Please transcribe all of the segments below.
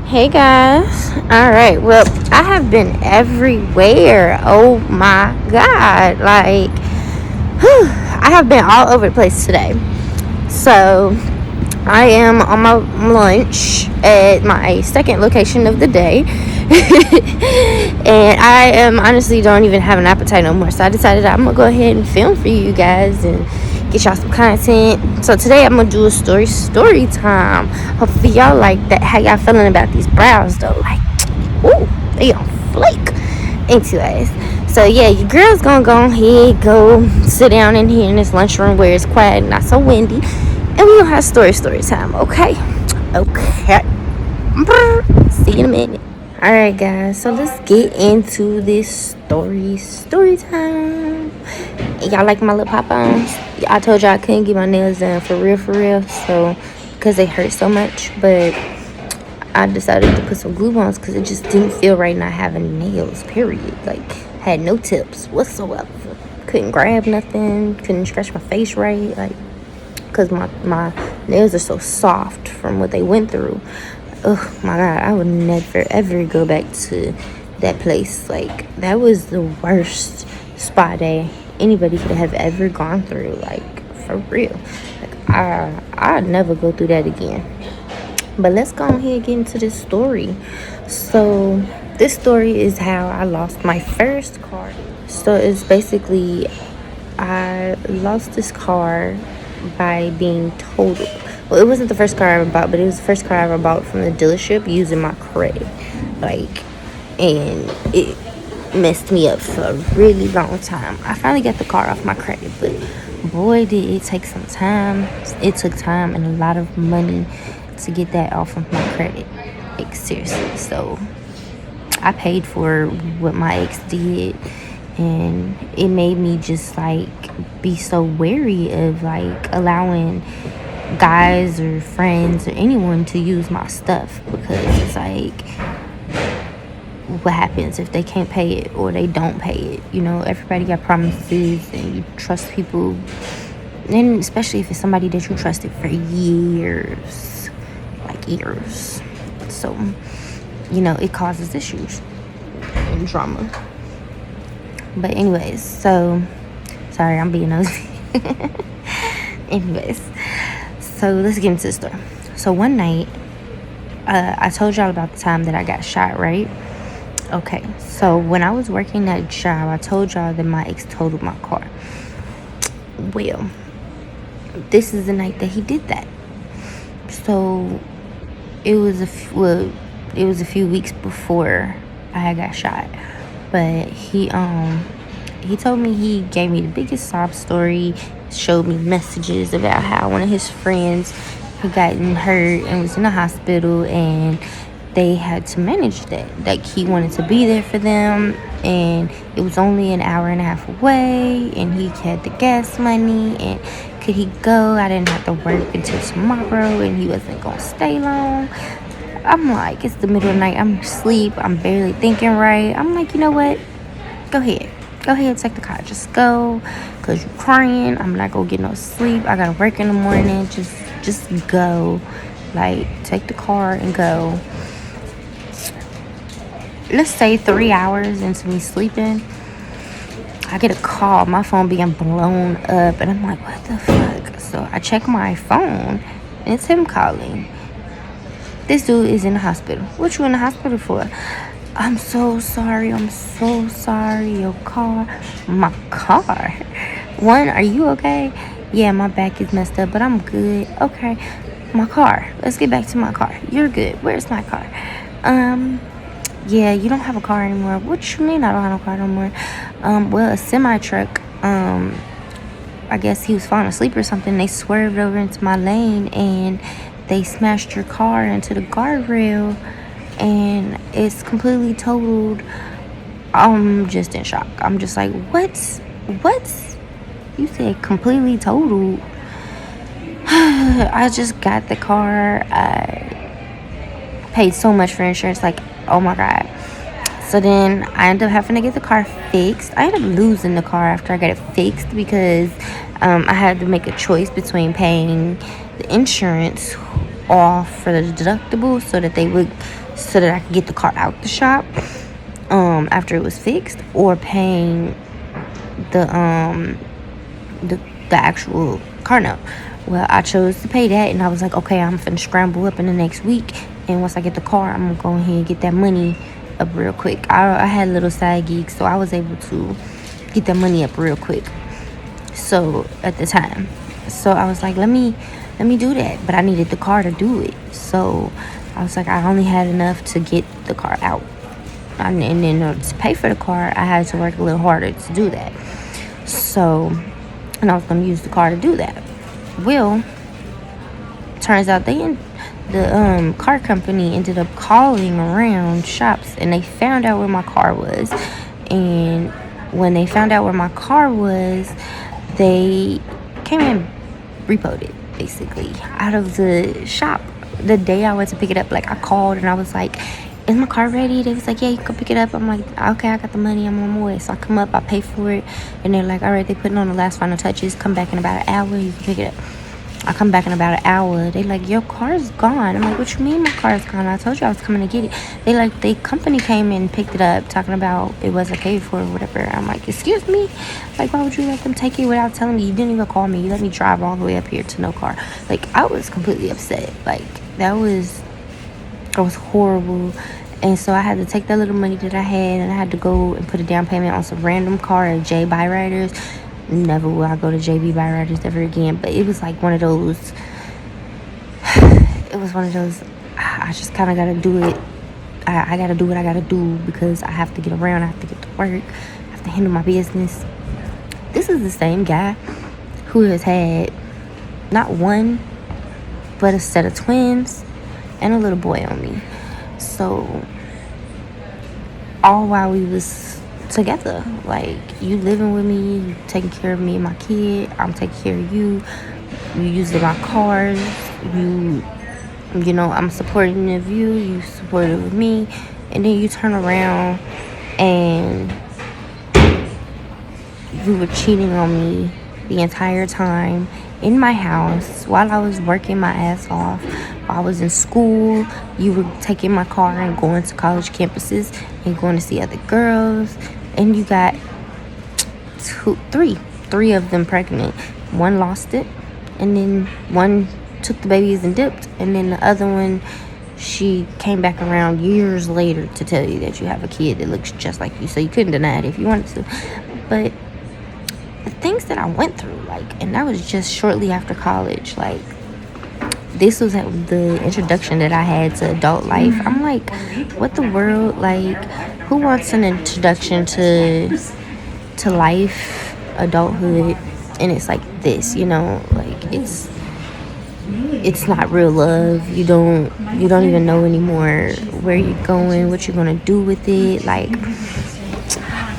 Hey guys. All right. Well, I have been everywhere. Oh my god. Like, I have been all over the place today. So, I am on my lunch at my second location of the day. And I am honestly don't even have an appetite no more. So, I decided I'm going to go ahead and film for you guys and get y'all some content. So today I'm gonna do a story time. Hopefully y'all like that. How y'all feeling about these brows though? Like, ooh, they on flake. Anyways, so yeah, your girl's gonna go ahead, go sit down in here in this lunchroom where it's quiet and not so windy, and we gonna have story time. Okay. See you in a minute. Alright guys, so let's get into this story time. Y'all like my little pop-ons? I told y'all I couldn't get my nails done for real, so because they hurt so much, but I decided to put some glue on because it just didn't feel right not having nails, period. Like, had no tips whatsoever. Couldn't grab nothing, couldn't scratch my face right, like, because my nails are so soft from what they went through. Oh my god, I would never ever go back to that place. Like, that was the worst spa day anybody could have ever gone through. Like, for real. Like, I'd never go through that again. But let's go ahead and get into this story. So this story is how I lost my first car. So it's basically, I lost this car by being totaled. Well, it wasn't the first car I ever bought, but it was the first car I ever bought from the dealership using my credit. Like, and it messed me up for a really long time. I finally got the car off my credit, but boy, did it take some time. It took time and a lot of money to get that off of my credit. Like, seriously. So I paid for what my ex did, and it made me just like be so wary of like allowing guys or friends or anyone to use my stuff, because it's like, what happens if they can't pay it or they don't pay it? You know, everybody got promises and you trust people, and especially if it's somebody that you trusted for years, like years. So, you know, it causes issues and drama. But anyways, so sorry, I'm being nosy. Anyways, so let's get into the story. So one night, I told y'all about the time that I got shot, right? Okay, so when I was working that job, I told y'all that my ex totaled my car. Well, this is the night that he did that. So it was a few weeks before I got shot, but he told me, he gave me the biggest sob story, showed me messages about how one of his friends had gotten hurt and was in the hospital, and they had to manage that. Like, he wanted to be there for them, and it was only an hour and a half away, and he had the gas money, and could he go? I didn't have to work until tomorrow, and he wasn't gonna stay long. I'm like, it's the middle of the night, I'm asleep, I'm barely thinking right. I'm like, you know what? Go ahead, take the car. Just go, because you're crying. I'm not gonna get no sleep. I gotta work in the morning. Just go. Like, take the car and go. Let's say 3 hours into me sleeping, I get a call. My phone being blown up, and I'm like, what the fuck? So I check my phone, and it's him calling. This dude is in the hospital. What you in the hospital for? I'm so sorry. Your car. My car? One, are you okay? Yeah, my back is messed up, but I'm good. Okay. My car. Let's get back to my car. You're good. Where's my car? Yeah, you don't have a car anymore. What you mean I don't have a car no more? Well, a semi-truck, I guess he was falling asleep or something. They swerved over into my lane, and they smashed your car into the guardrail, and it's completely totaled. I'm just in shock. I'm just like, what? You said completely totaled? I just got the car. I paid so much for insurance, like, oh my god. So then I ended up having to get the car fixed. I ended up losing the car after I got it fixed, because I had to make a choice between paying the insurance, off for the deductible so that I could get the car out the shop after it was fixed, or paying the actual car note. Well, I chose to pay that, and I was like, okay, I'm finna scramble up in the next week, and once I get the car, I'm gonna go ahead and get that money up real quick. I had little side gigs, so I was able to get that money up real quick. So at the time, so I was like, let me do that, but I needed the car to do it. So I was like, I only had enough to get the car out, and then in order to pay for the car, I had to work a little harder to do that. So, and I was gonna use the car to do that. Well, turns out the car company ended up calling around shops, and they found out where my car was. And when they found out where my car was, they came and repoed it, basically, out of the shop. The day I went to pick it up, like, I called and I was like, is my car ready? They was like, yeah, you can pick it up. I'm like, okay, I got the money, I'm on my way. So I come up, I pay for it, and they're like, all right, they putting on the last final touches, come back in about an hour, you can pick it up. I come back in about an hour. They like, your car's gone. I'm like, what you mean my car's gone? I told you I was coming to get it. They like, the company came and picked it up, talking about it wasn't paid for or whatever. I'm like, excuse me? Like, why would you let them take it without telling me? You didn't even call me. You let me drive all the way up here to no car. Like, I was completely upset. Like, that was horrible. And so I had to take that little money that I had, and I had to go and put a down payment on some random car at J Byriders. Never will I go to JB Byriders ever again. But it was like one of those, I just kind of got to do it. I got to do what I got to do because I have to get around. I have to get to work. I have to handle my business. This is the same guy who has had not one, but a set of twins and a little boy on me. So, all while we was together, like, you living with me, you taking care of me and my kid, I'm taking care of you, you using my cars, you know, I'm supporting of you, you supportive of me, and then you turn around and you were cheating on me the entire time in my house while I was working my ass off. While I was in school, you were taking my car and going to college campuses and going to see other girls, and you got three of them pregnant. One lost it, and then one took the babies and dipped, and then the other one, she came back around years later to tell you that you have a kid that looks just like you, so you couldn't deny it if you wanted to. But the things that I went through, like, and that was just shortly after college, like, this was the introduction that I had to adult life. I'm like, what the world? Like, who wants an introduction to life, adulthood, and it's like this, you know? Like, it's not real love. You don't even know anymore where you're going, what you're gonna do with it. Like,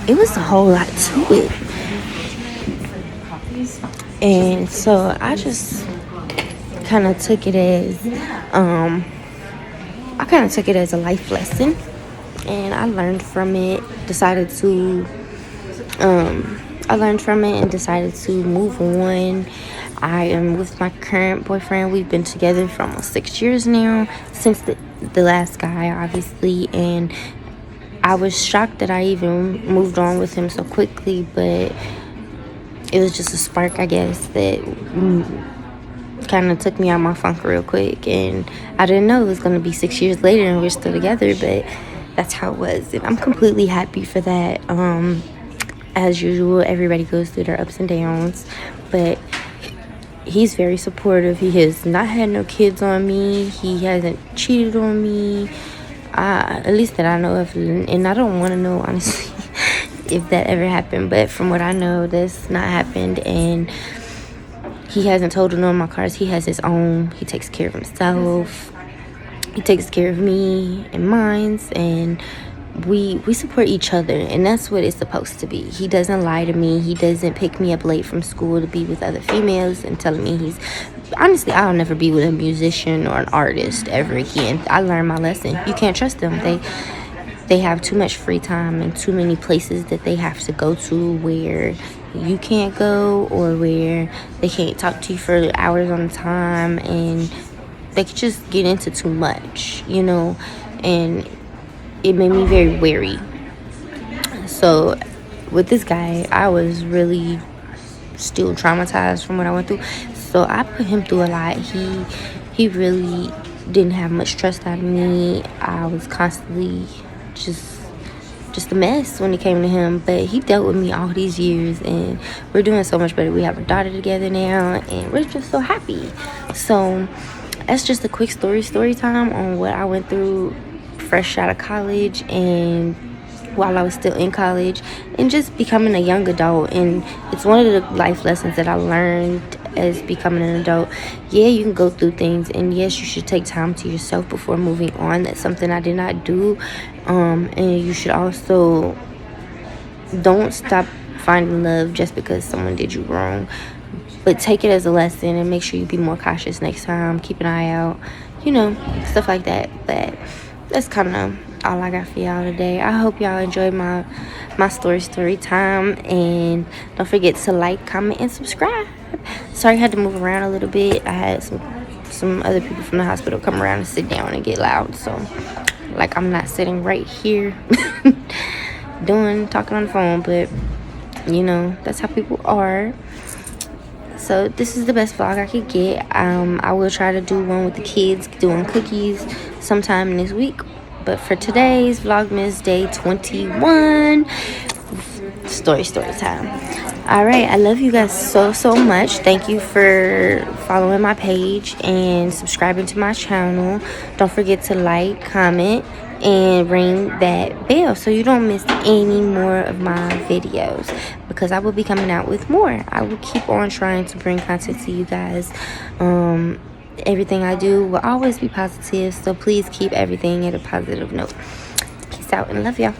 it was a whole lot to it. And so I just kind of took it as a life lesson, and I learned from it, decided to move on. I am with my current boyfriend. We've been together for almost 6 years now, since the last guy, obviously, and I was shocked that I even moved on with him so quickly, but it was just a spark, I guess, that kind of took me out of my funk real quick. And I didn't know it was going to be 6 years later and we're still together, but that's how it was, and I'm completely happy for that. As usual, everybody goes through their ups and downs, but he's very supportive. He has not had no kids on me. He hasn't cheated on me, at least that I know of, and I don't want to know, honestly, if that ever happened, but from what I know, that's not happened. And he hasn't totaled on my cars. He has his own. He takes care of himself. He takes care of me and mine, and we support each other, and that's what it's supposed to be. He doesn't lie to me. He doesn't pick me up late from school to be with other females and telling me honestly, I'll never be with a musician or an artist ever again. I learned my lesson. You can't trust them. They have too much free time and too many places that they have to go to where you can't go, or where they can't talk to you for hours on a time, and they could just get into too much, you know, and it made me very wary. So with this guy, I was really still traumatized from what I went through. So I put him through a lot. He really didn't have much trust out of me. I was constantly just a mess when it came to him, but he dealt with me all these years, and we're doing so much better. We have a daughter together now, and we're just so happy. So that's just a quick story time on what I went through fresh out of college and while I was still in college, and just becoming a young adult. And it's one of the life lessons that I learned as becoming an adult. Yeah, you can go through things, and yes, you should take time to yourself before moving on. That's something I did not do. And you should also don't stop finding love just because someone did you wrong, but take it as a lesson and make sure you be more cautious next time. Keep an eye out, you know, stuff like that. But that's kind of all I got for y'all today. I hope y'all enjoyed my story time, and don't forget to like, comment, and subscribe. Sorry I had to move around a little bit. I had some other people from the hospital come around and sit down and get loud, so like I'm not sitting right here talking on the phone, but you know, that's how people are. So this is the best vlog I could get. I will try to do one with the kids doing cookies sometime this week, but for today's Vlogmas day 21, story time. All right, I love you guys so much. Thank you for following my page and subscribing to my channel. Don't forget to like, comment, and ring that bell so you don't miss any more of my videos, because I will be coming out with more. I will keep on trying to bring content to you guys. Everything I do will always be positive, so please keep everything at a positive note. Peace out and love y'all.